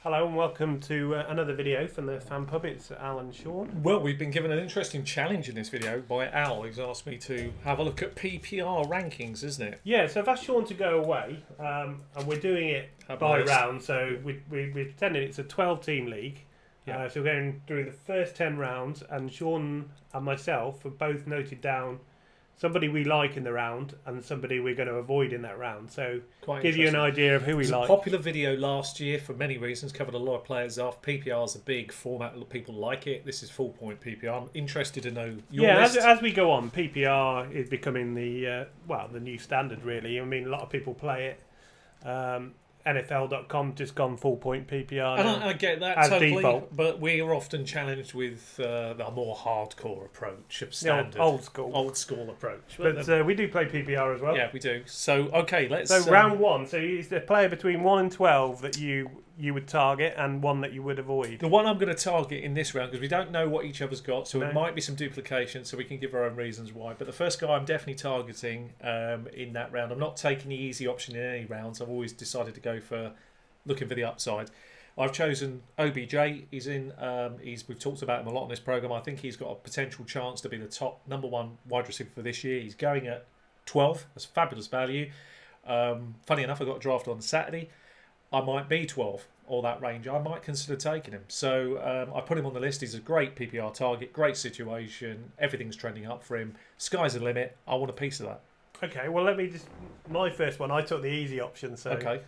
Hello and welcome to another video from the Fan Pub. It's Al and Sean. Well, we've been given an interesting challenge in this video by Al, who's asked me to have a look at PPR rankings, isn't it? Yeah, so I've asked Sean to go away, and we're doing it by round. So we're pretending it's a 12-team league. Yeah. So we're going through the first 10 rounds, and Sean and myself have both noted down somebody we like in the round and somebody we're going to avoid in that round. So give you an idea of who we like. It was a popular video last year for many reasons, covered a lot of players off. PPR is a big format, people like it. This is full-point PPR. I'm interested to know your list. As we go on, PPR is becoming the new standard, really. I mean, a lot of people play it. NFL.com just gone full point PPR and now, I get that as totally, default. But we are often challenged with the more hardcore approach of standard, old school approach. But we do play PPR as well. Yeah, we do. So okay, let's. So round one. So it's the player between 1 and 12 that you would target, and one that you would avoid. The one I'm going to target in this round, because we don't know what each other's got, so it might be some duplication, so we can give our own reasons why. But the first guy I'm definitely targeting in that round. I'm not taking the easy option in any rounds. I've always decided to go for looking for the upside. I've chosen OBJ. He's in. We've talked about him a lot on this program. I think he's got a potential chance to be the top number one wide receiver for this year. He's going at 12. That's fabulous value. Funny enough, I got a draft on Saturday. I might be 12 or that range. I might consider taking him. So I put him on the list. He's a great PPR target, great situation. Everything's trending up for him. Sky's the limit. I want a piece of that. Okay, well, let me just... My first one, I took the easy option. So okay.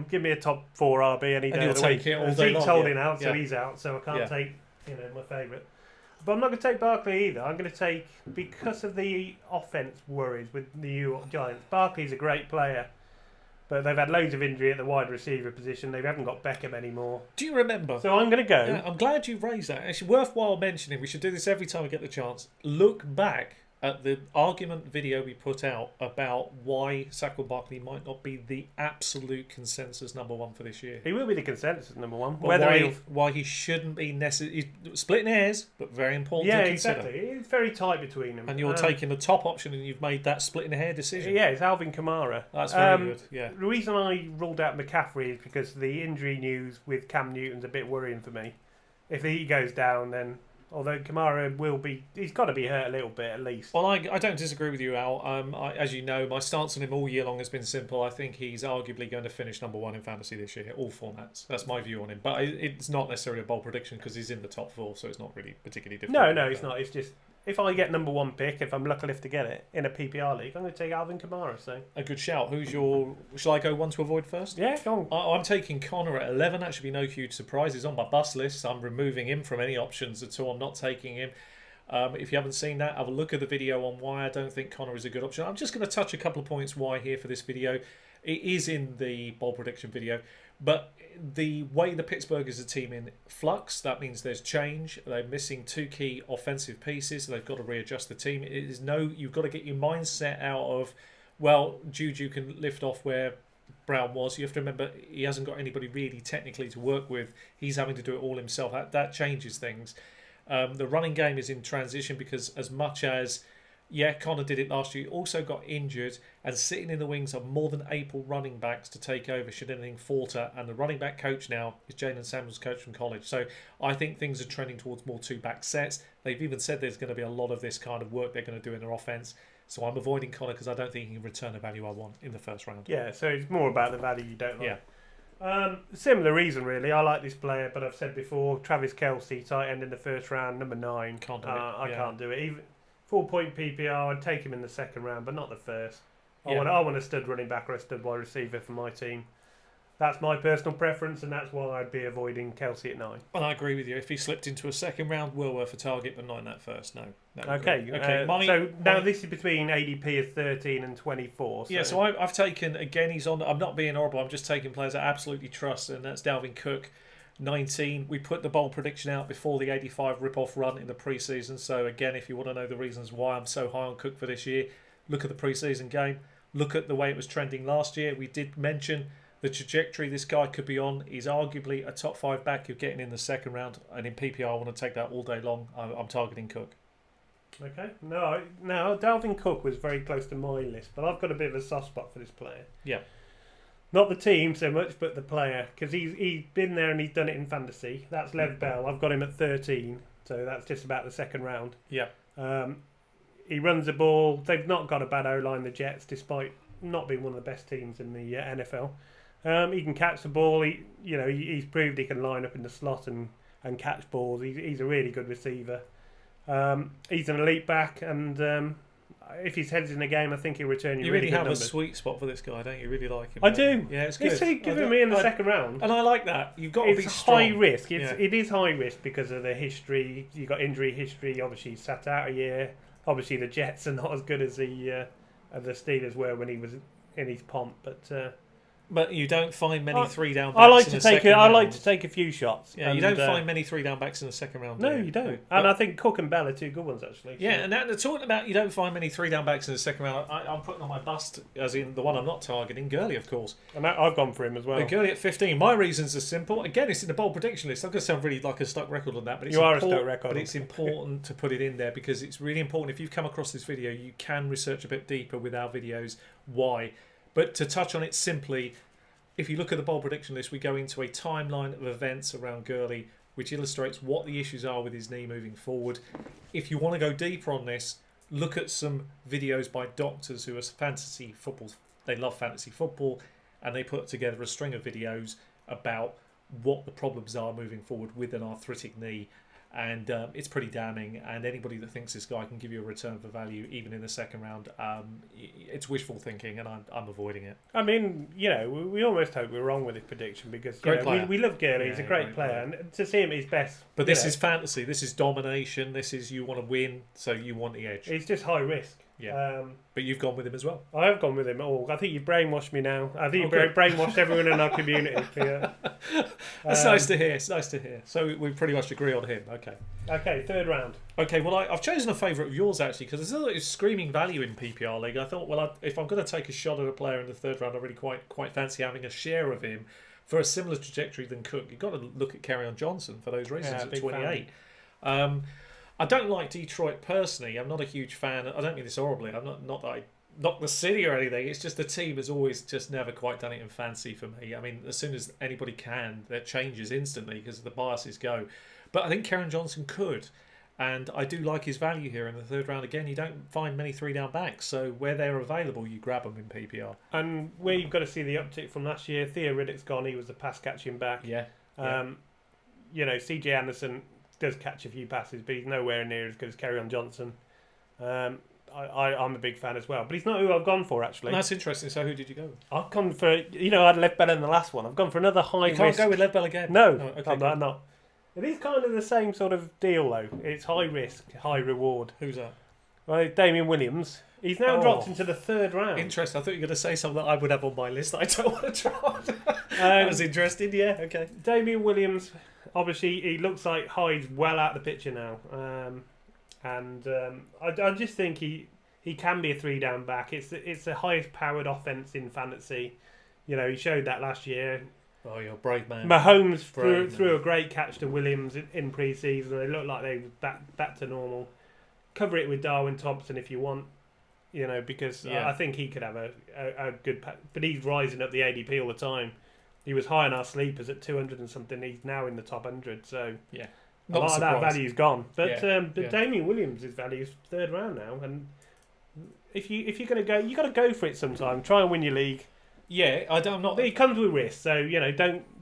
Give me a top 4 RB any day of the week. Zeke's holding out, so he's out. So I can't take my favourite. But I'm not going to take Barkley either. I'm going to take, because of the offence worries with the New York Giants, Barkley's a great player. But they've had loads of injury at the wide receiver position. They haven't got Beckham anymore. Do you remember? So I'm going to go. Yeah, I'm glad you raised that. It's worthwhile mentioning. We should do this every time we get the chance. Look back at the argument video we put out about why Saquon Barkley might not be the absolute consensus number one for this year. He will be the consensus number one. Why he shouldn't be necessarily... Splitting hairs, but very important to consider. Exactly. It's very tight between them. And you're taking the top option and you've made that splitting hair decision. Yeah, it's Alvin Kamara. That's very good, yeah. The reason I ruled out McCaffrey is because the injury news with Cam Newton's a bit worrying for me. If he goes down, then... Although Kamara will be... He's got to be hurt a little bit, at least. Well, I don't disagree with you, Al. As you know, my stance on him all year long has been simple. I think he's arguably going to finish number one in fantasy this year, all formats. That's my view on him. But it's not necessarily a bold prediction because he's in the top 4, so it's not really particularly difficult. No, it's not. It's just... If I get number one pick, if I'm lucky enough to get it, in a PPR league, I'm going to take Alvin Kamara. So a good shout. Who's your... Shall I go one to avoid first? Yeah, go on. I'm taking Connor at 11. That should be no huge surprise. He's on my bust list. I'm removing him from any options at all. I'm not taking him. If you haven't seen that, have a look at the video on why I don't think Connor is a good option. I'm just going to touch a couple of points why here for this video. It is in the bold prediction video, but the way the Pittsburgh is a team in flux, that means there's change. They're missing 2 key offensive pieces. So they've got to readjust the team. You've got to get your mindset out of, well, Juju can lift off where Brown was. You have to remember he hasn't got anybody really technically to work with. He's having to do it all himself. That changes things. The running game is in transition because as much as Connor did it last year, he also got injured, and sitting in the wings are more than able running backs to take over should anything falter, and the running back coach now is Jalen Samuels, coach from college. So I think things are trending towards more 2-back sets. They've even said there's going to be a lot of this kind of work they're going to do in their offense. So I'm avoiding Connor because I don't think he can return the value I want in the first round. Yeah, so it's more about the value you don't like. Yeah. Similar reason, really. I like this player, but I've said before, Travis Kelce, tight end in the first round, number 9. Can't do it. I can't do it. Even full-point PPR, I'd take him in the second round, but not the first. I want a stud running back or a stud wide receiver for my team. That's my personal preference, and that's why I'd be avoiding Kelce at 9. Well, I agree with you. If he slipped into a second round, well worth a target, but not in that first. No. Okay. Now this is between ADP of 13 and 24. So. Yeah, so I've taken, again, he's on... I'm not being horrible. I'm just taking players I absolutely trust, and that's Dalvin Cook, 19. We put the bold prediction out before the 85 rip-off run in the preseason. So, again, if you want to know the reasons why I'm so high on Cook for this year, look at the preseason game. Look at the way it was trending last year. We did mention the trajectory this guy could be on. He's arguably a top 5 back you're getting in the second round, and in PPR I want to take that all day long. I'm targeting Cook. Okay. No, Dalvin Cook was very close to my list, but I've got a bit of a soft spot for this player. Yeah. Not the team so much, but the player, because he's been there and he's done it in fantasy. That's Lev Bell. I've got him at 13, so that's just about the second round. Yeah. He runs the ball. They've not got a bad O-line, the Jets, despite not being one of the best teams in the NFL. He can catch the ball. He's proved he can line up in the slot and catch balls. He's a really good receiver. He's an elite back, and if his head's in the game, I think he'll return you really good numbers. A sweet spot for this guy, don't you? You really like him. I do. Yeah, it's good. He's given me in the second round. And I like that. You've got to be strong. It's high risk. It is high risk because of the history. You've got injury history. Obviously, he's sat out a year. Obviously, the Jets are not as good as the Steelers were when he was in his pomp. But you don't find many 3-down backs. I like to take a few shots. Yeah, you don't find many 3-down backs in the second round. No, you don't. And I think Cook and Bell are two good ones actually. Yeah, and now talking about you don't find many 3-down backs in the second round. I'm putting on my bust, as in the one I'm not targeting, Gurley, of course. And I've gone for him as well. Gurley at 15. My reasons are simple. Again, it's in the bold prediction list. I'm going to sound really like a stuck record on that, but it's a stuck record. But it's important to put it in there because it's really important. If you've come across this video, you can research a bit deeper with our videos. Why? But to touch on it simply. If you look at the bold prediction list, we go into a timeline of events around Gurley, which illustrates what the issues are with his knee moving forward. If you want to go deeper on this, look at some videos by doctors who are fantasy football. They love fantasy football, and they put together a string of videos about what the problems are moving forward with an arthritic knee. And it's pretty damning. And anybody that thinks this guy can give you a return for value, even in the second round, it's wishful thinking, and I'm avoiding it. I mean, we almost hope we're wrong with this prediction because we love Gurley. He's a great player, and to see him at his best. But this is fantasy. This is domination. This is you want to win, so you want the edge. It's just high risk. Yeah. But you've gone with him as well. I have gone with him. I think you've brainwashed me now. I think you've brainwashed everyone in our community. That's nice to hear. It's nice to hear. So we pretty much agree on him. Okay, third round. Okay, well, I've chosen a favourite of yours, actually, because there's screaming value in PPR League. I thought, well, if I'm going to take a shot at a player in the third round, I really quite fancy having a share of him for a similar trajectory than Cook. You've got to look at Kerryon Johnson for those reasons at 28. I don't like Detroit personally. I'm not a huge fan. I don't mean this horribly. I'm not that I knock the city or anything. It's just the team has always just never quite done it in fancy for me. I mean, as soon as anybody can, that changes instantly because the biases go. But I think Kerryon Johnson could. And I do like his value here in the third round. Again, you don't find many 3-down backs. So where they're available, you grab them in PPR. And where you've got to see the uptick from last year, Theo Riddick's gone. He was the pass-catching back. Yeah. CJ Anderson does catch a few passes, but he's nowhere near as good as Kerryon Johnson. I'm a big fan as well, but he's not who I've gone for actually. That's interesting. So who did you go with? I've gone for I had Lev Bell in the last one. I've gone for another high risk. You can't go with Lev Bell again. No, I'm not. It is kind of the same sort of deal though. It's high risk, high reward. Who's that? Well, Damien Williams. He's now dropped into the third round. Interesting. I thought you were going to say something that I would have on my list that I don't want to drop. That was interesting. Yeah. Okay. Damien Williams. Obviously, he looks like Hyde's well out of the picture now, I just think he can be a 3-down back. It's the highest powered offense in fantasy. He showed that last year. Oh, you're a brave man. Mahomes threw a great catch to Williams in pre-season. They look like they back to normal. Cover it with Darwin Thompson if you want, because I think he could have a good. But he's rising up the ADP all the time. He was high on our sleepers at 200 and something. He's now in the top 100. So yeah, a lot of that value's gone. But Damien Williams' value is third round now. And if you're going to go, you got to go for it sometime. Try and win your league. Yeah, I'm not. It comes with risk. So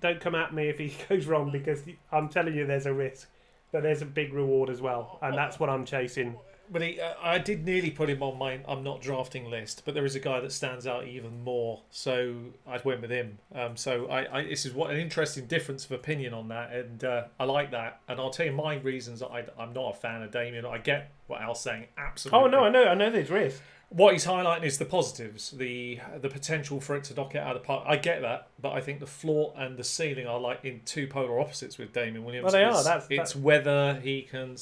don't come at me if he goes wrong because I'm telling you there's a risk, but there's a big reward as well, and that's what I'm chasing. But I did nearly put him on my I'm not drafting list, but there is a guy that stands out even more, so I went with him. So this is what an interesting difference of opinion on that, and I like that. And I'll tell you my reasons. I'm not a fan of Damien. I get what Al's saying, absolutely. Oh no, I know there's risk. What he's highlighting is the positives, the potential for it to knock it out of the park. I get that, but I think the floor and the ceiling are like in two polar opposites with Damien Williams. Well, they are. It's whether he can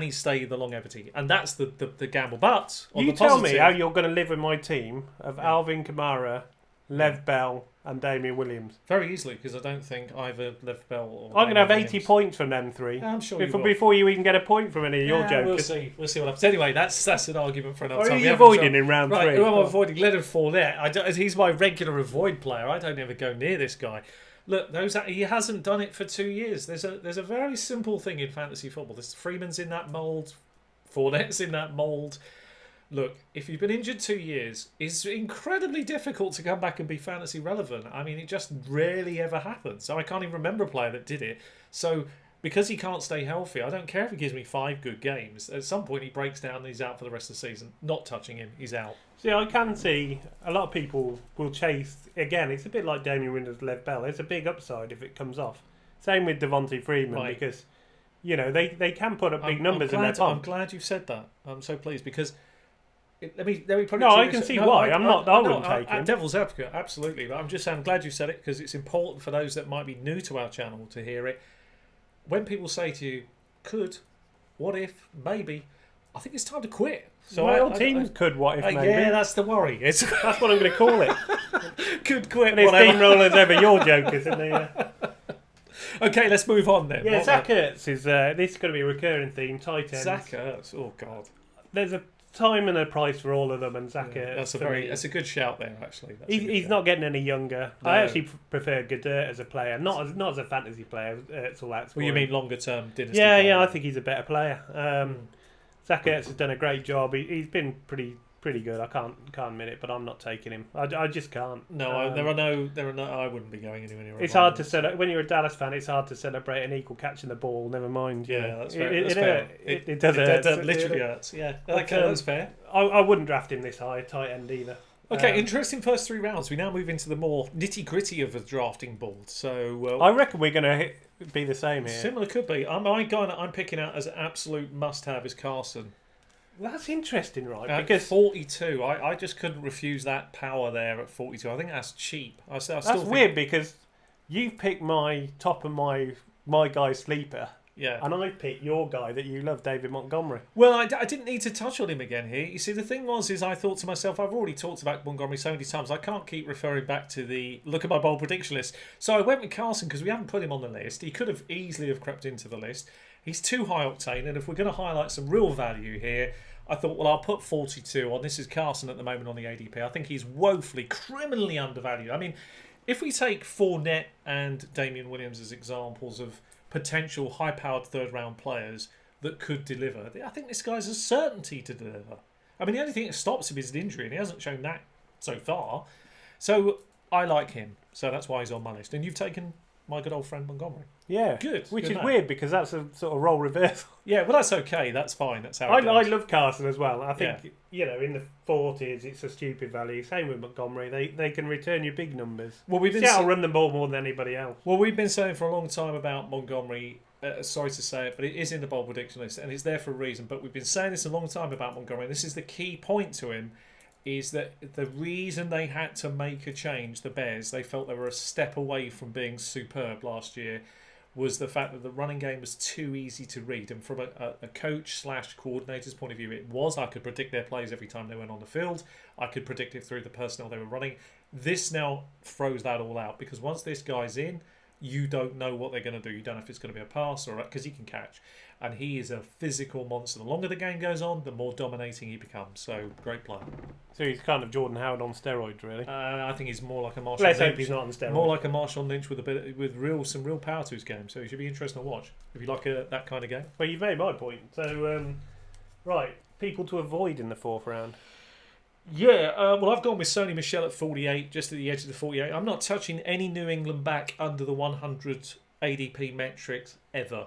he stay the longevity, and that's the gamble. But you tell me how you're going to live with my team of Alvin Kamara, Lev Bell, and Damien Williams. Very easily, because I don't think either Lev Bell or I'm going to have 80 Williams. points from them three. Yeah, I'm sure before you even get a point from any of your jokers. We'll see what happens. Anyway, that's an argument for another time. Who are you avoiding in round 3? Right, who am I avoiding? Leonard Fournette. He's my regular avoid player. I don't ever go near this guy. Look, he hasn't done it for 2 years. There's a very simple thing in fantasy football. There's Freeman's in that mould. Fournette's in that mould. Look, if you've been injured 2 years, it's incredibly difficult to come back and be fantasy relevant. I mean, it just rarely ever happens. So I can't even remember a player that did it. So because he can't stay healthy, I don't care if he gives me 5 good games. At some point, he breaks down and he's out for the rest of the season. Not touching him, he's out. See, I can see a lot of people will chase. Again, it's a bit like Damien Williams, Lev Bell. It's a big upside if it comes off. Same with Devontae Freeman, because they can put up big numbers in their bomb. I'm glad you've said that. I'm so pleased because. Let me put it. No, I can see why. I wouldn't take him. Devil's advocate, absolutely. But I'm just saying, I'm glad you said it because it's important for those that might be new to our channel to hear it. When people say to you, "Could, what if, maybe," I think it's time to quit. So teams could, what if, maybe. Yeah, that's the worry. That's what I'm going to call it. Could quit. And it's steamrollers over your jokers, isn't they? Okay, let's move on then. Yeah, Zach Ertz is. This is going to be a recurring theme. Tight ends. Zach Ertz. Oh God. There's a time and a price for all of them, and Zach Ertz. That's a good shout there. Actually, he's not getting any younger. No. I actually prefer Goddard as a player, not as a fantasy player. It's all that. Well, you mean longer term dynasty? Yeah, player? yeah. I think he's a better player. Zach Ertz has done a great job. He's been pretty good. I can't admit it, but I'm not taking him. I just can't. No, there are no. I wouldn't be going anywhere near. It's hard to celebrate when you're a Dallas fan. It's hard to celebrate an equal catching the ball. Never mind. Yeah, that's fair. It does hurt. It literally hurts. Yeah, that's fair. I wouldn't draft him this high, tight end either. Okay, interesting first 3 rounds. We now move into the more nitty gritty of the drafting board. So I reckon we're going to be the same here. Similar could be. My guy that I'm picking out as an absolute must-have is Carson. That's interesting, right? At because 42, I just couldn't refuse that power there at 42. I think that's cheap. That's weird because you picked my top of my guy sleeper. Yeah. And I picked your guy that you love, David Montgomery. Well, I didn't need to touch on him again here. You see, the thing is I thought to myself, I've already talked about Montgomery so many times, I can't keep referring back to the look at my bold prediction list. So I went with Carson because we haven't put him on the list. He could have easily have crept into the list. He's too high octane, and if we're going to highlight some real value here, I thought, well, I'll put 42 on. This is Carson at the moment on the ADP. I think he's woefully, criminally undervalued. I mean, if we take Fournette and Damien Williams as examples of potential high-powered third-round players that could deliver, I think this guy's a certainty to deliver. I mean, the only thing that stops him is an injury, and he hasn't shown that so far. So I like him. So that's why he's on my list. And you've taken my good old friend Montgomery. Yeah, good. Which is weird because that's a sort of role reversal. Yeah, well, that's okay. That's fine. That's how I love Carson as well. I think in the 40s it's a stupid value. Same with Montgomery. They can return you big numbers. Well, Seattle run the ball more than anybody else. Well, we've been saying for a long time about Montgomery. Sorry to say it, but it is in the bold prediction list, and it's there for a reason. But we've been saying this a long time about Montgomery. This is the key point to him. Is that the reason they had to make a change, the Bears, they felt they were a step away from being superb last year, was the fact that the running game was too easy to read. And from a coach/coordinator's point of view, it was. I could predict their plays every time they went on the field. I could predict it through the personnel they were running. This now throws that all out because once this guy's in, you don't know what they're going to do. You don't know if it's going to be a pass or because he can catch. And he is a physical monster. The longer the game goes on, the more dominating he becomes. So, great player. So he's kind of Jordan Howard on steroids, really. I think he's more like a Marshall Lynch. Let's hope he's not on steroids. More like a Marshall Lynch with some real power to his game. So he should be interesting to watch if you like that kind of game. Well, you've made my point. So, right, people to avoid in the 4th round. Yeah, well, I've gone with Sony Michel at 48, just at the edge of the 48. I'm not touching any New England back under the 100 ADP metrics ever.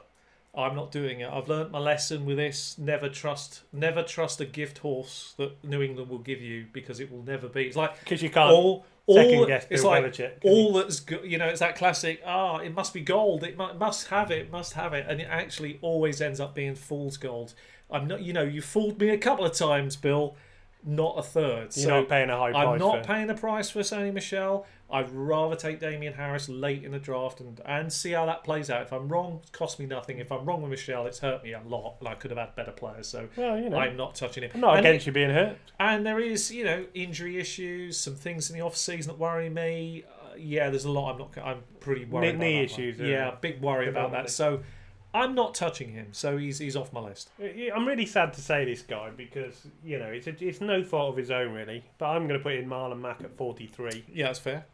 I'm not doing it. I've learnt my lesson with this. Never trust a gift horse that New England will give you because it will never be. It's like because you can't second guess. It's like all that's it's that classic. It must be gold. It must have it. And it actually always ends up being fool's gold. I'm not. You fooled me a couple of times, Bill. Not a third. You're not paying a high price. I'm not paying a price for Sony Michel. I'd rather take Damian Harris late in the draft and see how that plays out. If I'm wrong, it costs me nothing. If I'm wrong with Michel, it's hurt me a lot, and I could have had better players. So I'm not touching it. I'm not against you being hurt. And there is, injury issues, some things in the off season that worry me. there's a lot. I'm pretty worried about knee that issues. Yeah, big worry about that. So I'm not touching him. So he's off my list. I'm really sad to say this guy because it's no fault of his own really. But I'm going to put in Marlon Mack at 43. Yeah, that's fair.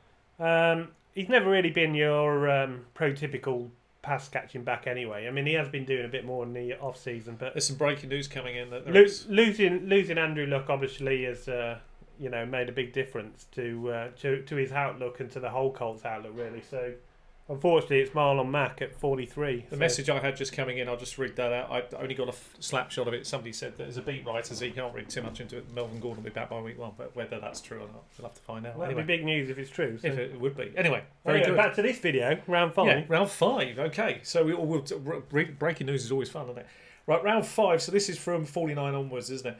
He's never really been your prototypical pass catching back anyway. I mean, he has been doing a bit more in the off season, but there's some breaking news coming in that losing Andrew Luck obviously has made a big difference to his outlook and to the whole Colts outlook really. So unfortunately, it's Marlon Mack at 43. The message I had just coming in, I'll just read that out. I only got a snapshot of it. Somebody said that as a beat writer, so you can't read too much into it. Melvin Gordon will be back by week 1, but whether that's true or not, we'll have to find out. Well, that'd be big news if it's true. So. If it would be. Anyway, very good. Back to this video, round 5. Yeah, round 5. Okay, so breaking news is always fun, isn't it? Right, round 5. So this is from 49 onwards, isn't it?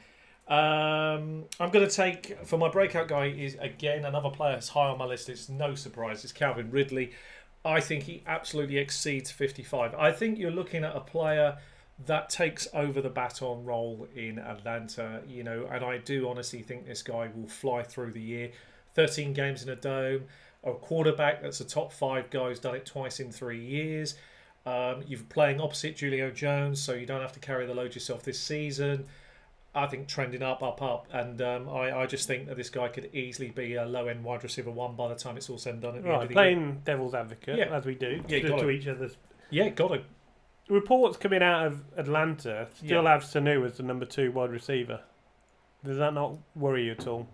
I'm going to take, for my breakout guy, is again another player that's high on my list. It's no surprise. It's Calvin Ridley. I think he absolutely exceeds 55. I think you're looking at a player that takes over the baton role in Atlanta, and I do honestly think this guy will fly through the year. 13 games in a dome, a quarterback that's a top 5 guy who's done it twice in 3 years. You're playing opposite Julio Jones, so you don't have to carry the load yourself this season. I think trending up, and I just think that this guy could easily be a low-end wide receiver 1 by the time it's all said and done at the end of the playing year. devil's advocate, as we do, to each other's. Yeah, got to. Reports coming out of Atlanta still have Sanu as the number 2 wide receiver. Does that not worry you at all?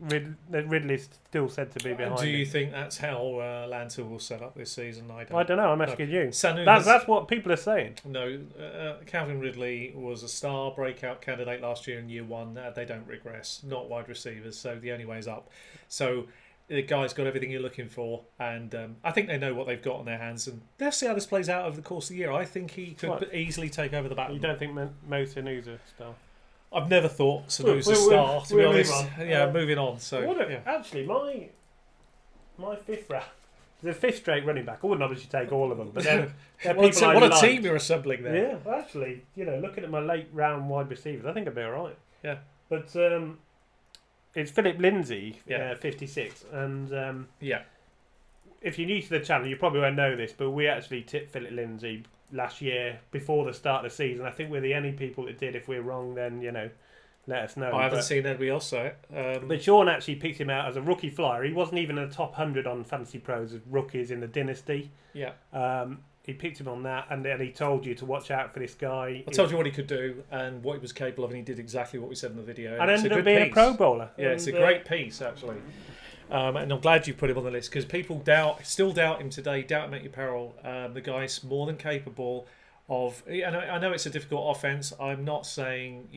Ridley's still said to be behind. Do you think that's how Atlanta will set up this season? I don't know. I'm asking you. Sanu that's what people are saying. No, Calvin Ridley was a star breakout candidate last year in year 1. They don't regress. Not wide receivers, so the only way is up. So the guy's got everything you're looking for, and I think they know what they've got on their hands, and they'll see how this plays out over the course of the year. I think he could easily take over the baton. You don't think Mo Sanu's a star? I've never thought Sanu's a star, to be honest. Moving on. So actually, my 5th round, the 5th straight running back. I wouldn't obviously take all of them, but then what a team you're assembling there. Yeah, well, actually, looking at my late round wide receivers, I think I'd be all right. Yeah, but it's Philip Lindsay, 56, and if you're new to the channel, you probably won't know this, but we actually tipped Philip Lindsay last year before the start of the season. I think we're the only people that did. If we're wrong, then let us know. I haven't seen anybody else say it. But Sean actually picked him out as a rookie flyer. He wasn't even in the top 100 on Fantasy Pros of rookies in the Dynasty. Yeah. He picked him on that, and then he told you to watch out for this guy. I told you what he could do and what he was capable of, and he did exactly what we said in the video. And ended up being a Pro Bowler. Yeah, it's a great piece, actually. And I'm glad you put him on the list, because people still doubt him today, doubt him at your peril. The guy's more than capable of... And I know it's a difficult offense. I'm not saying,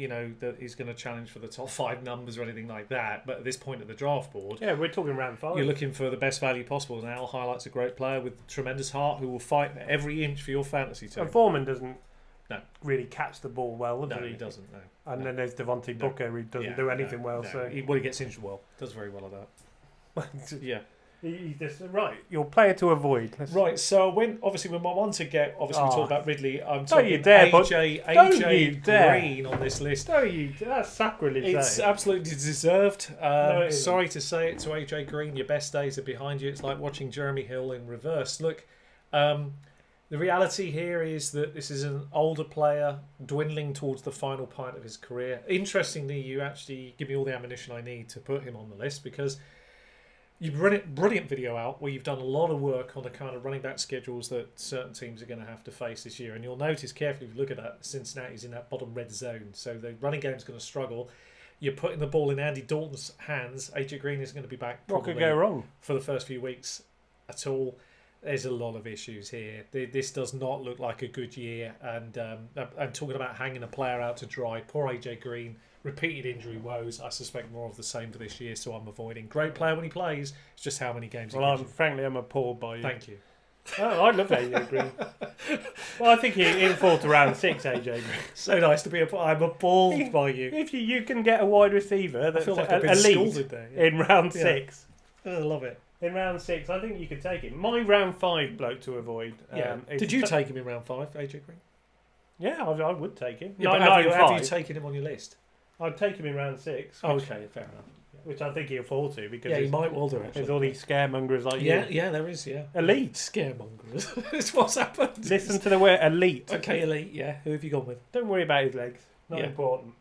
that he's going to challenge for the top 5 numbers or anything like that, but at this point of the draft board... Yeah, we're talking round 5. You're looking for the best value possible, and Al highlights a great player with tremendous heart who will fight every inch for your fantasy team. And Foreman doesn't really catch the ball well, does he? No, he doesn't, no. And then there's Devontae Booker, who doesn't do anything well. So he gets injured well. Does very well at that. Yeah. He's just right. Your player to avoid. Right. So when my one to get, we talk about Ridley. I'm talking AJ Green on this list. That's sacrilege. It's absolutely deserved. Sorry to say it to AJ Green. Your best days are behind you. It's like watching Jeremy Hill in reverse. Look, the reality here is that this is an older player dwindling towards the final part of his career. Interestingly, you actually give me all the ammunition I need to put him on the list, because you've run a brilliant video out where you've done a lot of work on the kind of running back schedules that certain teams are going to have to face this year. And you'll notice carefully, if you look at that, Cincinnati's in that bottom red zone. So the running game's going to struggle. You're putting the ball in Andy Dalton's hands. AJ Green is going to be back what could go wrong for the first few weeks at all. There's a lot of issues here. This does not look like a good year. And I'm talking about hanging a player out to dry. Poor AJ Green. Repeated injury woes. I suspect more of the same for this year, so I'm avoiding. Great player when he plays. It's just how many games. Well, I'm appalled by you. Thank you. Oh, I love AJ Green. Well, I think he'll fall to round 6, AJ Green. So nice to be I'm appalled by you. If you can get a wide receiver that's like elite there, in round 6. I love it. In round 6, I think you could take him. My round 5 bloke to avoid. Did you take him in round 5, AJ Green? Yeah, I would take him. Yeah, have you taken him on your list? I'd take him in round 6. Okay, fair enough. which I think he'll fall to because he might well do it. There's all these scaremongers like you. Yeah, there is. Yeah, elite scaremongers. It's what's happened. Listen to the word elite. Okay, elite. Yeah, who have you gone with? Don't worry about his legs. Not important.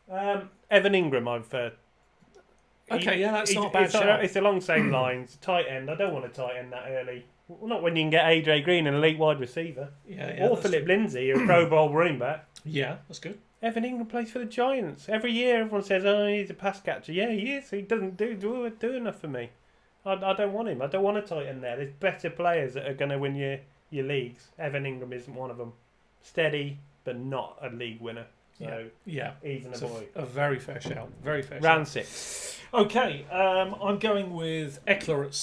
Evan Engram, I've. That's not a bad shout. It's along the same lines. Tight end. I don't want a tight end that early. Well, not when you can get AJ Green, an elite wide receiver. Or Philip Lindsay, a Pro Bowl running back. Yeah, that's good. Evan Engram plays for the Giants. Every year everyone says, he's a pass catcher. Yeah, he is. He doesn't do enough for me. I don't want him. I don't want a tight end there. There's better players that are going to win your leagues. Evan Engram isn't one of them. Steady, but not a league winner. So he's an avoid. A very fair shout. Very fair Round shout. 6. Okay, I'm going with Eckler at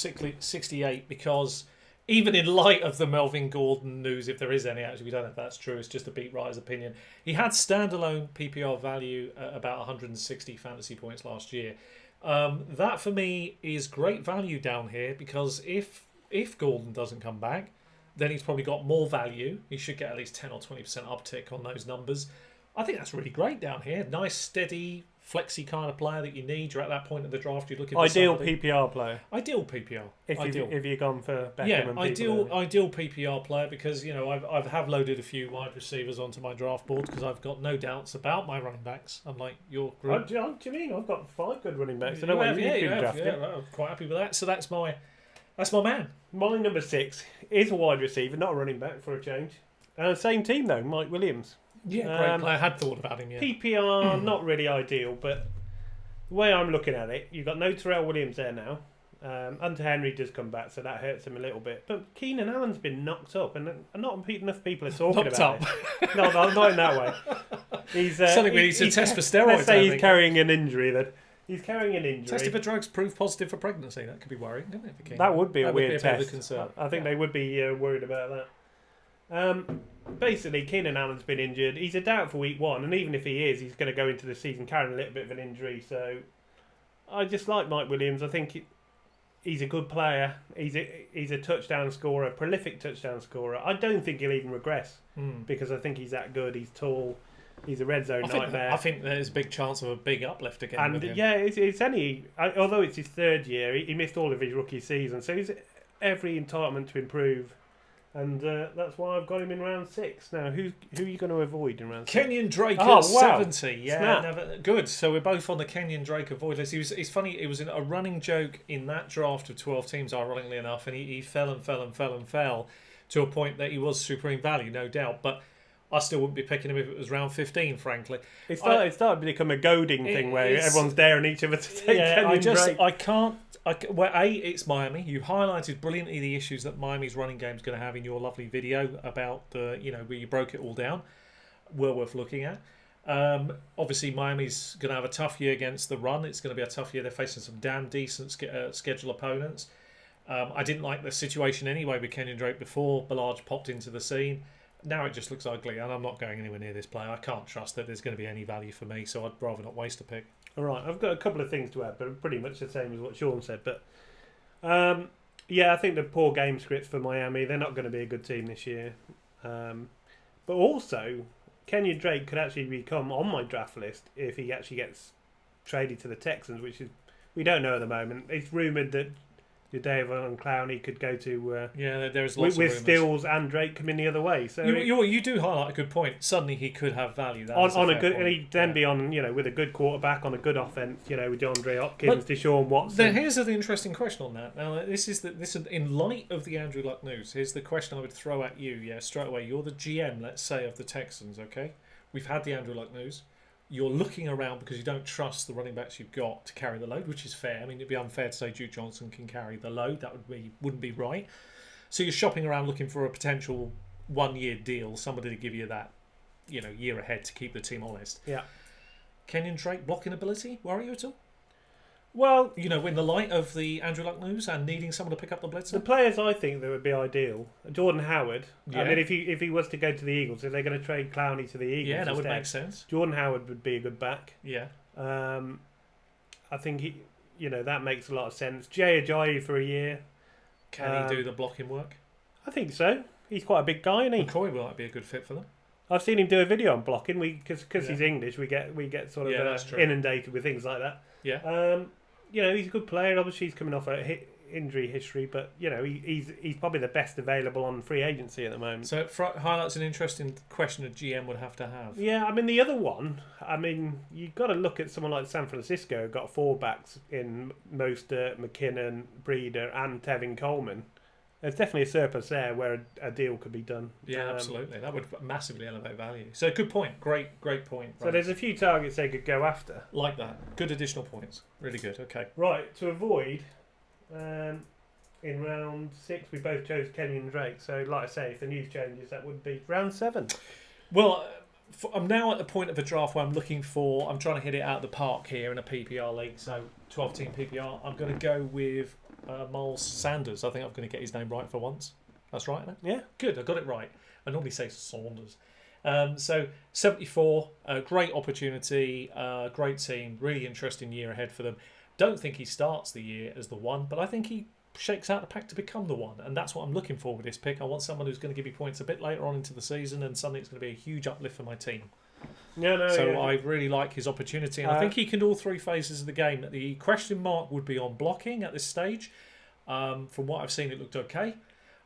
68 because even in light of the Melvin Gordon news, if there is any, actually, we don't know if that's true, it's just a beat writer's opinion. He had standalone PPR value at about 160 fantasy points last year. That, for me, is great value down here because if Gordon doesn't come back, then he's probably got more value. He should get at least 10 or 20% uptick on those numbers. I think that's really great down here. Nice, steady, flexy kind of player that you need. You're at that point of the draft. You're looking for ideal somebody. PPR player. Ideal PPR. If you've gone for Beckham and ideal PPR player because I have loaded a few wide receivers onto my draft board because I've got no doubts about my running backs. Unlike your group. Do you mean I've got 5 good running backs? I don't know you've been drafting. Yeah, I'm quite happy with that. So that's my man. My number 6 is a wide receiver, not a running back for a change. Same team though, Mike Williams. Yeah, great player. I had thought about him, yeah. PPR, not really ideal, but the way I'm looking at it, you've got no Terrell Williams there now. Hunter Henry does come back, so that hurts him a little bit. But Keenan Allen's been knocked up, and not enough people are talking about it. No, not in that way. He's something we need to test for steroids. Let's say he's carrying an injury. He's carrying an injury. Tested for drugs, proved positive for pregnancy. That could be worrying, couldn't it? That would be a weird test. Concern. I think they would be worried about that. Basically, Keenan Allen's been injured. He's a doubt for week 1, and even if he is, he's going to go into the season carrying a little bit of an injury. So, I just like Mike Williams. I think he's a good player. He's a touchdown scorer, prolific touchdown scorer. I don't think he'll even regress because I think he's that good. He's tall. He's a red zone nightmare. I think there's a big chance of a big uplift again. And with him. yeah, it's only although it's his 3rd year, he missed all of his rookie season, so he's every entitlement to improve. And that's why I've got him in round 6. Now, who are you going to avoid in round 6? Kenyon Drake at 70. Yeah, good. So we're both on the Kenyon Drake avoid list. It's funny, it was a running joke in that draft of 12 teams, ironically enough, and he fell to a point that he was supreme value, no doubt. But I still wouldn't be picking him if it was round 15, frankly. It started to become a goading thing where everyone's daring each other to take Kenyon Drake. I can't. Well, it's Miami. You highlighted brilliantly the issues that Miami's running game is going to have in your lovely video about where you broke it all down. Well worth looking at. Obviously, Miami's going to have a tough year against the run. It's going to be a tough year. They're facing some damn decent schedule opponents. I didn't like the situation anyway with Kenyon Drake before Ballage popped into the scene. Now it just looks ugly, and I'm not going anywhere near this player. I can't trust that there's going to be any value for me, so I'd rather not waste a pick. All right, I've got a couple of things to add, but pretty much the same as what Sean said. But I think the poor game scripts for Miami, they're not going to be a good team this year. But also, Kenyon Drake could actually become on my draft list if he actually gets traded to the Texans, which is we don't know at the moment. It's rumoured that Jadavion and Clowney could go to there's lots with of Stills and Drake coming the other way. So you do highlight a good point. Suddenly he could have value. On a good, and he'd then be on with a good quarterback on a good offense. With DeAndre Hopkins, Deshaun Watson. Here's an interesting question on that. Now this is in light of the Andrew Luck news. Here's the question I would throw at you. Yeah, straight away. You're the GM, let's say, of the Texans. Okay, we've had the Andrew Luck news. You're looking around because you don't trust the running backs you've got to carry the load, which is fair. I mean, it'd be unfair to say Duke Johnson can carry the load. That wouldn't be right. So you're shopping around looking for a potential 1-year deal, somebody to give you that, year ahead to keep the team honest. Yeah. Kenyon Drake blocking ability worry you at all? Well, in the light of the Andrew Luck news and needing someone to pick up the Bledsoe? The players I think that would be ideal, Jordan Howard. Yeah. I mean, if he was to go to the Eagles, if they're going to trade Clowney to the Eagles, yeah, that would make sense. Jordan Howard would be a good back. Yeah. I think that makes a lot of sense. Jay Ajayi for a year. Can he do the blocking work? I think so. He's quite a big guy, isn't he? McCoy might be a good fit for them. I've seen him do a video on blocking. Because he's English, we get sort of inundated with things like that. Yeah. he's a good player. Obviously, he's coming off a injury history, but he's probably the best available on free agency at the moment. So it highlights an interesting question a GM would have to have. Yeah, I mean the other one. I mean you've got to look at someone like San Francisco. Got four backs in Mostert, McKinnon, Breeder, and Tevin Coleman. There's definitely a surplus there where a deal could be done. Yeah, absolutely. That would massively elevate value. So good point. Great point. So there's a few targets they could go after. Like that. Good additional points. Really good. Okay. Right, to avoid, in round 6 we both chose Kenyon Drake. So like I say, if the news changes, that would be round 7. Well, I'm now at the point of a draft where I'm trying to hit it out of the park here in a PPR league. So 12-team PPR. I'm going to go with Miles Sanders. I think I'm going to get his name right for once. That's right, isn't it? Yeah. Good, I got it right. I normally say Saunders. So 74, great opportunity, great team, really interesting year ahead for them. Don't think he starts the year as the one, but I think he shakes out the pack to become the one, and that's what I'm looking for with this pick. I want someone who's going to give me points a bit later on into the season and something that's going to be a huge uplift for my team. I really like his opportunity, and I think he can do all three phases of the game. The question mark would be on blocking at this stage. From what I've seen, it looked okay,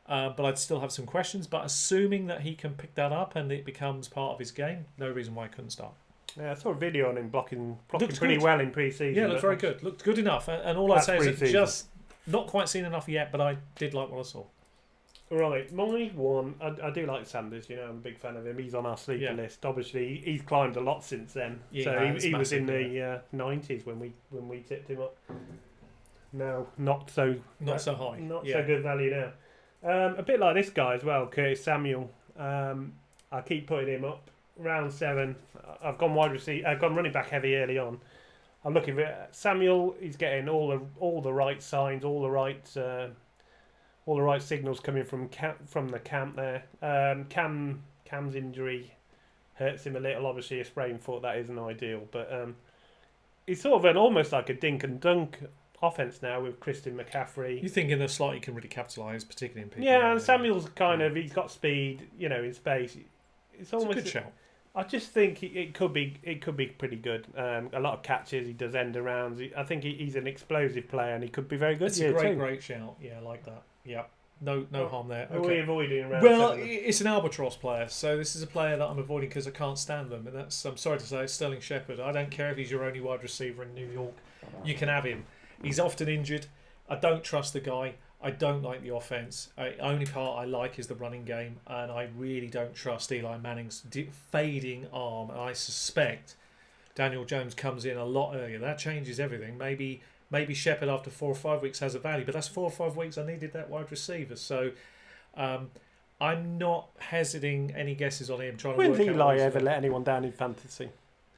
but I'd still have some questions. But assuming that he can pick that up and it becomes part of his game, no reason why I couldn't start. Yeah, I saw a video on him blocking pretty well in pre-season. Yeah, looked very good. Looked good enough. And all I'd say is it's just not quite seen enough yet, but I did like what I saw. Right, my one, I do like Sanders, I'm a big fan of him. He's on our sleeper list. Obviously, he's climbed a lot since then. Yeah, so he was in the 90s when we tipped him up. Now, not so high. Not so good value now. A bit like this guy as well, Curtis Samuel. I keep putting him up. Round 7, I've gone wide receiver. I've gone running back heavy early on. I'm looking for Samuel. He's getting all the right signs, all the right signals coming from the camp there. Cam's injury hurts him a little. Obviously, a sprained foot, that isn't ideal, but it's sort of almost like a dink and dunk offense now with Christian McCaffrey. You think in the slot he can really capitalise, particularly in PPR? Yeah, and Samuel's he's got speed, in space. It's almost a good shout. I just think it could be pretty good. A lot of catches. He does end arounds. I think he's an explosive player and he could be very good. It's a great shout. Yeah, I like that. Yeah, no harm there. Okay. Are we avoiding around? Well, it's an albatross player, so this is a player that I'm avoiding because I can't stand them, and I'm sorry to say, it's Sterling Shepard. I don't care if he's your only wide receiver in New York. You can have him. He's often injured. I don't trust the guy. I don't like the offense. Only part I like is the running game, and I really don't trust Eli Manning's fading arm. And I suspect Daniel Jones comes in a lot earlier. That changes everything. Maybe Shepard after 4 or 5 weeks has a value, but that's 4 or 5 weeks I needed that wide receiver. So I'm not hesitating any guesses on him. When's Eli ever let anyone down in fantasy?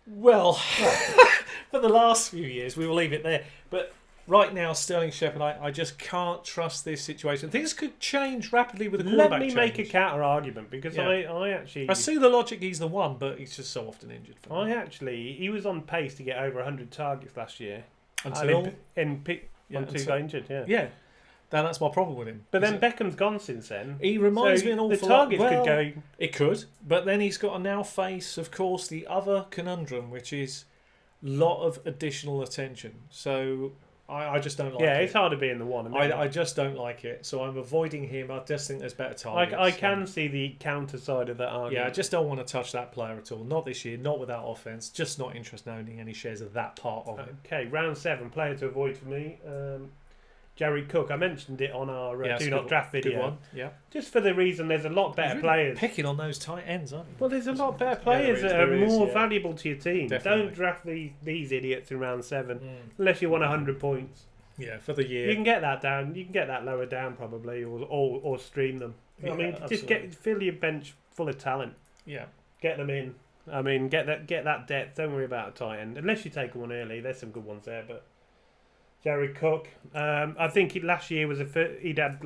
Well, for the last few years, we will leave it there. But right now, Sterling Shepard, I just can't trust this situation. Things could change rapidly with a quarterback Let me make a counter argument because I see the logic. He's the one, but he's just so often injured. He was on pace to get over 100 targets last year until he got injured. Yeah. That's my problem with him. But then Beckham's gone since then. He reminds me an awful lot. The targets could go. It could, but then he's got to now face, of course, the other conundrum, which is a lot of additional attention. So I just don't like it. Yeah, it's hard to be in the one. I just don't like it. So I'm avoiding him. I just think there's better targets. I can see the counter side of that argument. Yeah, I just don't want to touch that player at all. Not this year, not without offense. Just not interested in owning any shares of that part of it. Okay, round 7, player to avoid for me. Jared Cook. I mentioned it on our Do Not Draft video. Good one. Yeah. Just for the reason there's a lot better players. Picking on those tight ends, aren't you? Well, there's a lot better players that are more valuable to your team. Definitely. Don't draft these idiots in round 7 unless you want 100 points. Yeah, for the year. You can get that down. You can get that lower down probably, or stream them. Yeah, I mean, just fill your bench full of talent. Yeah. Get them in. I mean, get that depth. Don't worry about a tight end unless you take one early. There's some good ones there, but Jared Cook. I think last year was he'd had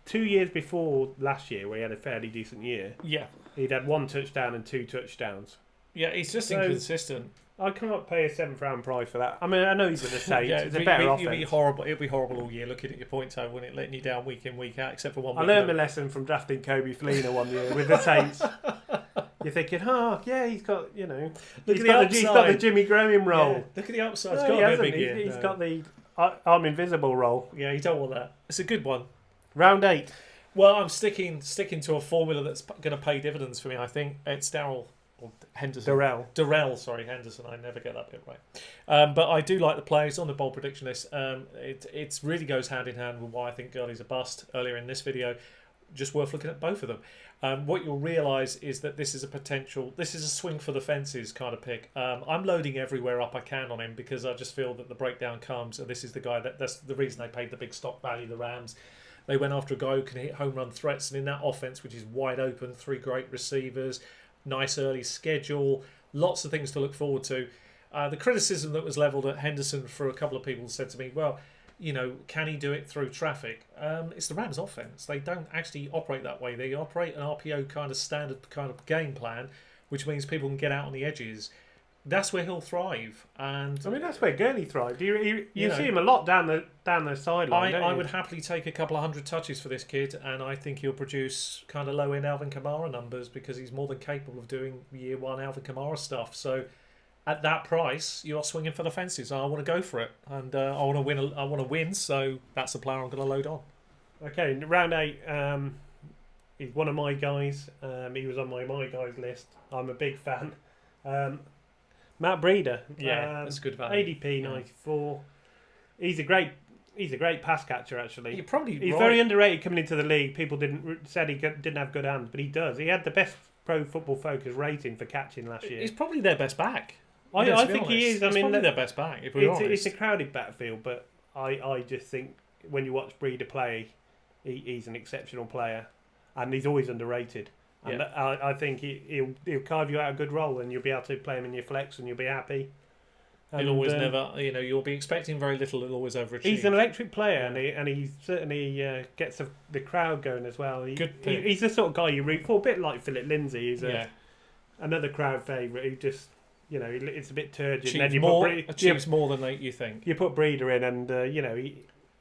2 years before last year where he had a fairly decent year. Yeah. He'd had 1 touchdown and 2 touchdowns. Yeah, he's just inconsistent. I cannot pay a 7th round price for that. I mean, I know he's with the Saints. It's a better offense. It'd be horrible all year looking at your point total, wouldn't it? Letting you down week in, week out, except for 1 week. I learned my lesson from drafting Kobe Fleener one year with the Saints. You're thinking, oh yeah, he's got he's he's got the Jimmy Graham role. Yeah. Look at the upside. He's got a big year. He's got the I'm invisible role. Yeah, you don't want that. It's a good one. Round 8. Well, I'm sticking to a formula that's going to pay dividends for me. I think it's Henderson. Henderson. I never get that bit right. But I do like the players on the bold prediction list. It really goes hand in hand with why I think Gurley's a bust earlier in this video. Just worth looking at both of them. What you'll realise is that this is a swing for the fences kind of pick. I'm loading everywhere up I can on him because I just feel that the breakdown comes, and this is the guy that's the reason they paid the big stock value, the Rams. They went after a guy who can hit home run threats, and in that offense, which is wide open, 3 great receivers, nice early schedule, lots of things to look forward to. The criticism that was levelled at Henderson for a couple of people said to me, well, can he do it through traffic? It's the Rams offense. They don't actually operate that way. They operate an RPO kind of standard kind of game plan, which means people can get out on the edges. That's where he'll thrive. And I mean, that's where Gurley thrived. You see him a lot down the sideline. I would happily take a couple of 100 touches for this kid, and I think he'll produce kind of low-end Alvin Kamara numbers because he's more than capable of doing year 1 Alvin Kamara stuff. So at that price, you're swinging for the fences. I want to go for it, and I want to win. So that's the player I'm going to load on. Okay, round 8. He's one of my guys. He was on my guys list. I'm a big fan. Matt Breida. That's good value. ADP 94. He's a great pass catcher. Actually, he's very underrated coming into the league. People said he didn't have good hands, but he does. He had the best Pro Football Focus rating for catching last year. He's probably their best back. I think he is. He's probably their best back. If we're honest, it's a crowded backfield, but I just think when you watch Breida play, he's an exceptional player, and he's always underrated. And I think he'll carve you out a good role, and you'll be able to play him in your flex, and you'll be happy. He'll always you'll be expecting very little. He'll always overachieve. He's an electric player, and he certainly gets the crowd going as well. He's the sort of guy you root for, a bit like Philip Lindsay. He's another crowd favourite who just it's a bit turgid. Achieves more than you think. You put Breida in, and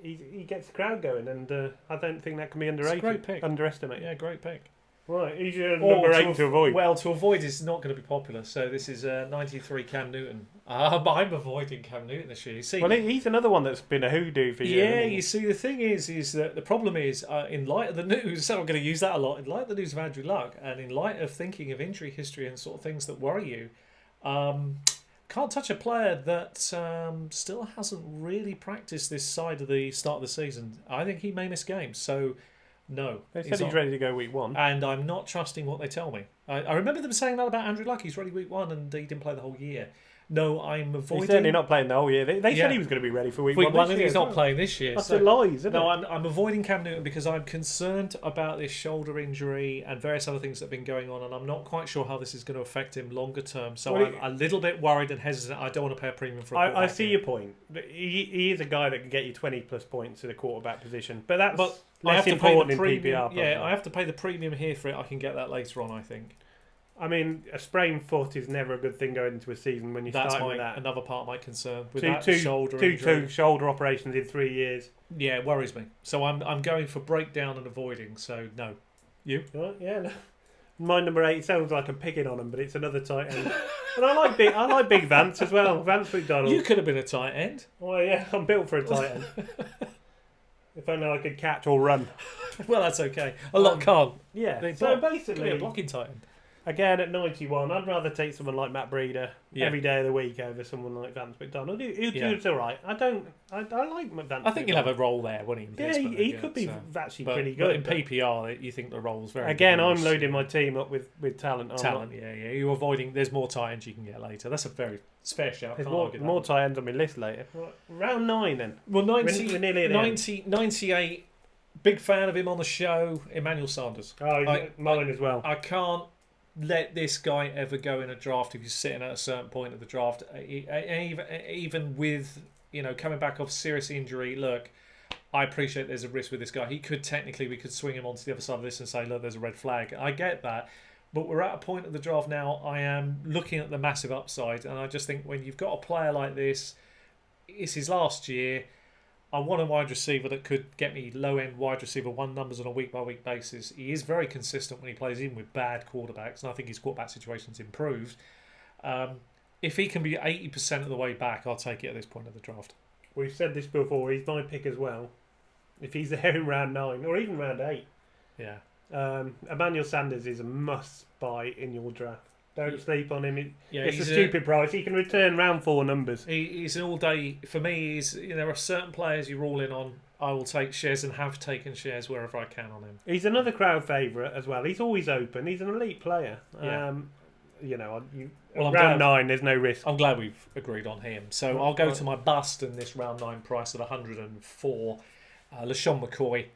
he gets the crowd going, and I don't think that can be underrated. It's a great pick. Underestimated. Yeah, great pick. Right, who's your number 8 to avoid? Well, to avoid is not going to be popular. So this is 93 Cam Newton. I'm avoiding Cam Newton this year. See, he's another one that's been a hoodoo for you. Yeah, you see, the thing is that the problem is, in light of the news, so I'm going to use that a lot, in light of the news of Andrew Luck, and in light of thinking of injury history and sort of things that worry you, can't touch a player that still hasn't really practiced this side of the start of the season. I think he may miss games, so... No. They said he's ready to go week 1. And I'm not trusting what they tell me. I remember them saying that about Andrew Luck. He's ready week 1 and he didn't play the whole year. No, I'm avoiding... He's certainly not playing the whole year. They said he was going to be ready for week 1 and he's not playing this year. That's lies, isn't it? No, I'm avoiding Cam Newton because I'm concerned about this shoulder injury and various other things that have been going on, and I'm not quite sure how this is going to affect him longer term. So I'm a little bit worried and hesitant. I don't want to pay a premium for a quarterback. I see your point. He is a guy that can get you 20 plus points in a quarterback position. But that's less important in PPR. Yeah, I have to pay the premium here for it. I can get that later on, I think. I mean, a sprained foot is never a good thing going into a season when you start with that. Another part of my concern with two shoulder operations in 3 years. Yeah, it worries me. So I'm going for breakdown and avoiding. So no, you? Yeah. No. My number 8 sounds like I'm picking on him, but it's another tight end. And I like big Vance as well. Vance McDonald. You could have been a tight end. Well, yeah, I'm built for a tight end. If only I could catch or run. Well, that's okay. A lot can't. Yeah. So basically, a blocking tight end. Again, at 91, I'd rather take someone like Matt Breida every day of the week over someone like Vance McDonald. He'll do all right. I like Vance. I think he'll have a role there, won't he? Yeah, he could be actually pretty good. But in PPR, you think the role's very Again, I'm loading my team up with talent. Yeah. You're avoiding... There's more tight ends you can get later. That's it's fair shout. There's more tight ends on my list later. Round 9 then. Well, we're nearly at 98, big fan of him on the show, Emmanuel Sanders. Oh, mine as well. I can't let this guy ever go in a draft if you're sitting at a certain point of the draft. Even with coming back off serious injury, look, I appreciate there's a risk with this guy. We could swing him onto the other side of this and say, look, there's a red flag. I get that. But we're at a point of the draft now, I am looking at the massive upside, and I just think when you've got a player like this, it's his last year, I want a wide receiver that could get me low-end wide receiver 1 numbers on a week-by-week basis. He is very consistent when he plays, even with bad quarterbacks, and I think his quarterback situation's improved. If he can be 80% of the way back, I'll take it at this point of the draft. We've said this before, he's my pick as well. If he's there in round 9, or even round 8. Yeah. Emmanuel Sanders is a must-buy in your draft. Don't sleep on him. It's a he's stupid price. He can return round 4 numbers. He's an all-day... For me, there are certain players you roll in on. I will take shares and have taken shares wherever I can on him. He's another crowd favourite as well. He's always open. He's an elite player. Yeah. Round 9, there's no risk. I'm glad we've agreed on him. So I'll go to my bust in this round 9 price at 104. LaShawn McCoy,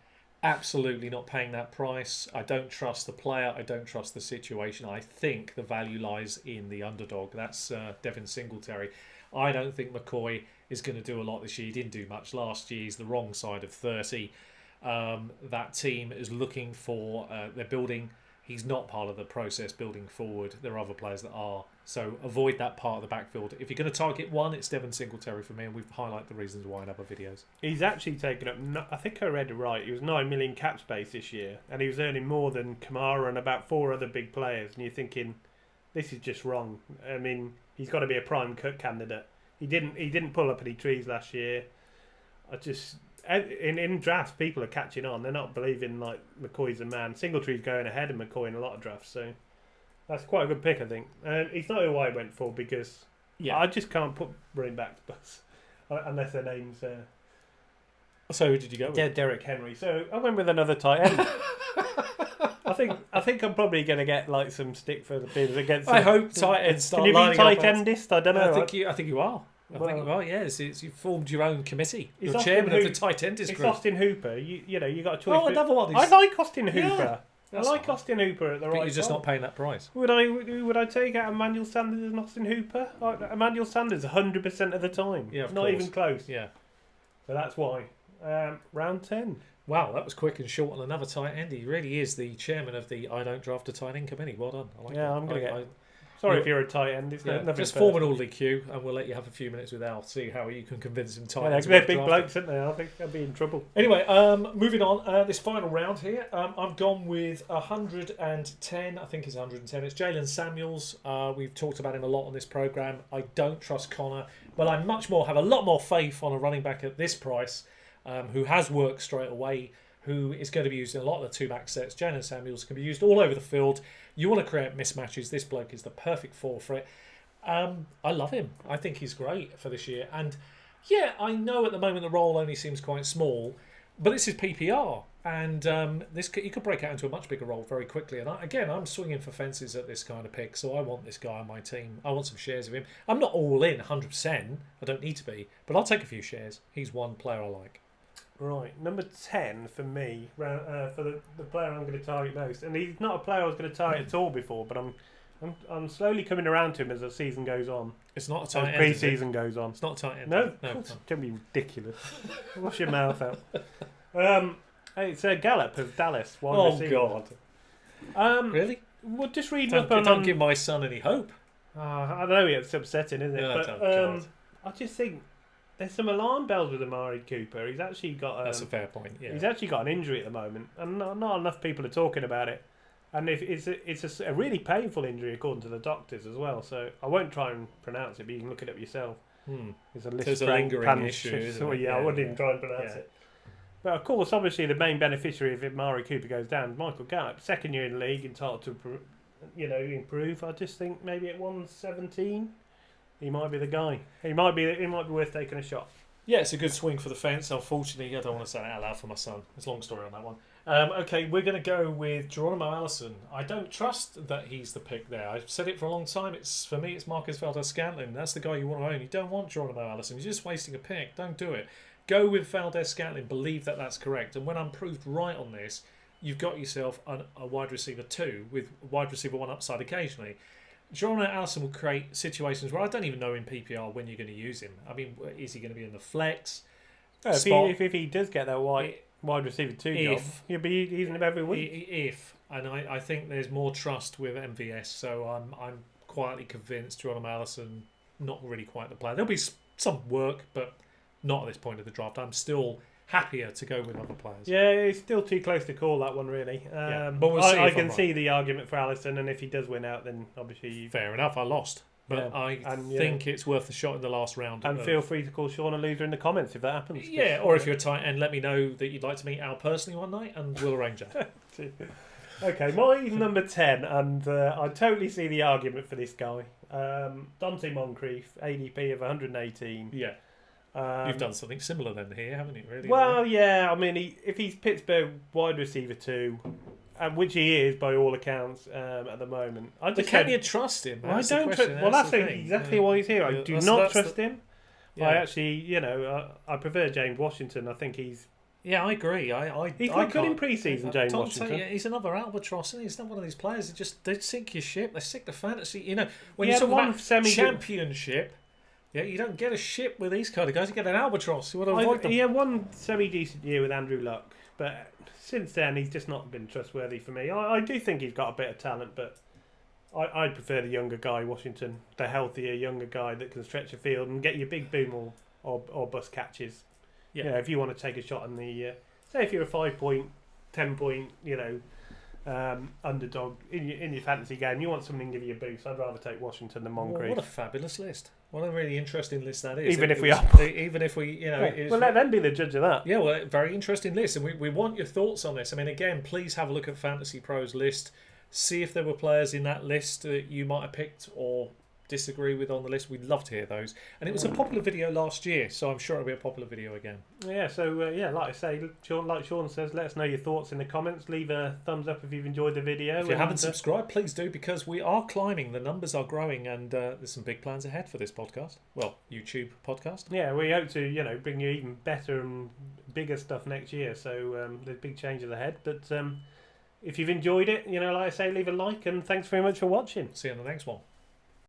absolutely not paying that price. I don't trust the player. I don't trust the situation. I think the value lies in the underdog. That's Devin Singletary. I don't think McCoy is going to do a lot this year. He didn't do much last year. He's the wrong side of 30. That team is looking for... they're building... He's not part of the process building forward. There are other players that are. So avoid that part of the backfield. If you're going to target one, it's Devin Singletary for me, and we've highlighted the reasons why in other videos. He's actually taken up, I think I read it right, he was 9 million cap space this year, and he was earning more than Kamara and about 4 other big players, and you're thinking, this is just wrong. I mean, he's got to be a prime cut candidate. He didn't pull up any trees last year. In drafts, people are catching on. They're not believing like McCoy's a man. Singletrary's going ahead of McCoy in a lot of drafts, so that's quite a good pick, I think. He's not who I went for because I just can't put running backs bus unless their name's. So who did you go with? Derrick Henry. So I went with another tight end. I think I'm probably going to get like some stick for the bins against. I hope tight ends start. Can you be tight endist? I don't know. I think you are. I think you are, yes. You've formed your own committee. You're chairman of the tight endist group. It's Austin Hooper. You got a choice. Oh, another one. I like Austin Hooper. I like Austin Hooper at the right time. You're just not paying that price. Would I take out Emmanuel Sanders and Austin Hooper? Emmanuel Sanders 100% of the time. Yeah, of not course. Even close. Yeah. So that's why. Round 10. Wow, that was quick and short on another tight end. He really is the chairman of the I Don't Draft a Tight End committee. Well done. I like that. I'm going to get... Sorry if you're a tight end. It's nothing just form an orderly queue, and we'll let you have a few minutes with Al. See how you can convince him tight ends. They're big blokes, aren't they? I think they'll be in trouble. Anyway, moving on. This final round here, I've gone with 110. I think it's 110. It's Jalen Samuels. We've talked about him a lot on this program. I don't trust Connor, but I have a lot more faith on a running back at this price, who has worked straight away, who is going to be used in a lot of the two-back sets. Jalen Samuels can be used all over the field. You want to create mismatches. This bloke is the perfect four for it. I love him. I think he's great for this year. And yeah, I know at the moment the role only seems quite small, but this is PPR. And he could break out into a much bigger role very quickly. And I'm swinging for fences at this kind of pick, so I want this guy on my team. I want some shares of him. I'm not all in 100%. I don't need to be, but I'll take a few shares. He's one player I like. Right, number 10 for me, for the player I'm going to target most, and he's not a player I was going to target at all before, but I'm slowly coming around to him as the season goes on. It's not a tight end. Pre-season goes on. It's not a tight end. No. Don't be ridiculous. Wash your mouth out. It's Gallup of Dallas. God. Really? Well, just reading up on. Don't give my son any hope. I know it's upsetting, isn't it? No, I just think. There's some alarm bells with Amari Cooper. He's actually got... That's a fair point, yeah. He's actually got an injury at the moment, and not enough people are talking about it. And it's a really painful injury, according to the doctors as well, so I won't try and pronounce it, but you can look it up yourself. There's a lingering issue, isn't it? I wouldn't even try and pronounce it. But of course, obviously, the main beneficiary if Amari Cooper goes down is Michael Gallup. Second year in the league, entitled to improve. I just think maybe at 117... he might be the guy. He might be worth taking a shot. Yeah, it's a good swing for the fence. Unfortunately, I don't want to say it out loud for my son. It's a long story on that one. Okay, we're going to go with Geronimo Allison. I don't trust that he's the pick there. I've said it for a long time. For me, it's Marcus Valdez-Scantling. That's the guy you want to own. You don't want Geronimo Allison. You're just wasting a pick. Don't do it. Go with Valdez-Scantling. Believe that that's correct. And when I'm proved right on this, you've got yourself a wide receiver 2 with wide receiver 1 upside occasionally. Geronimo Allison will create situations where I don't even know in PPR when you're going to use him. I mean, is he going to be in the flex? If he does get that wide receiver 2 job, he'll be using him every week. I think there's more trust with MVS, so I'm quietly convinced Geronimo Allison not really quite the player. There'll be some work, but not at this point of the draft. I'm still happier to go with other players. Yeah, it's still too close to call that one, really. But we'll see. I can see the argument for Alisson, and if he does win out, then obviously... Fair enough, I lost. But I think it's worth a shot in the last round. And feel free to call Sean a loser in the comments if that happens. Yeah, or if you're a tight end, let me know that you'd like to meet Al personally one night, and we'll arrange that. Okay, my number 10, and I totally see the argument for this guy. Dante Moncrief, ADP of 118. Yeah. You've done something similar then here, haven't you? Really? Well, yeah. I mean, if he's Pittsburgh wide receiver 2, which he is by all accounts at the moment, can you trust him? I don't trust. Well, that's exactly why he's here. I do not trust him. Yeah. I actually, I prefer James Washington. I think he's. Yeah, I agree. He's quite good in pre-season, James Washington. He's another albatross, and he's not one of these players that they sink your ship. They sink the fantasy. When you talk about championship. Yeah, you don't get a ship with these kind of guys. You get an albatross. You want to avoid them. He had one semi-decent year with Andrew Luck, but since then he's just not been trustworthy for me. I do think he's got a bit of talent, but I prefer the younger guy, Washington, the healthier younger guy that can stretch the field and get your big boom or bust catches. Yeah, if you want to take a shot on the say if you're a 5-point, 10-point, underdog in your fantasy game, you want something to give you a boost. I'd rather take Washington than Moncrief. What a fabulous list! What a really interesting list that is. Even if we, well, let them be the judge of that. Yeah, well, very interesting list, and we want your thoughts on this. I mean, again, please have a look at Fantasy Pros list. See if there were players in that list that you might have picked or disagree with on the list. We'd love to hear those. And it was a popular video last year, so I'm sure it'll be a popular video again. Yeah, so like I say, like Sean says, let us know your thoughts in the comments. Leave a thumbs up if you've enjoyed the video. If you haven't subscribed, please do, because we are climbing. The numbers are growing, and there's some big plans ahead for this podcast. Well, YouTube podcast. Yeah, we hope to bring you even better and bigger stuff next year. So there's big changes ahead. But if you've enjoyed it, like I say, leave a like, and thanks very much for watching. See you on the next one.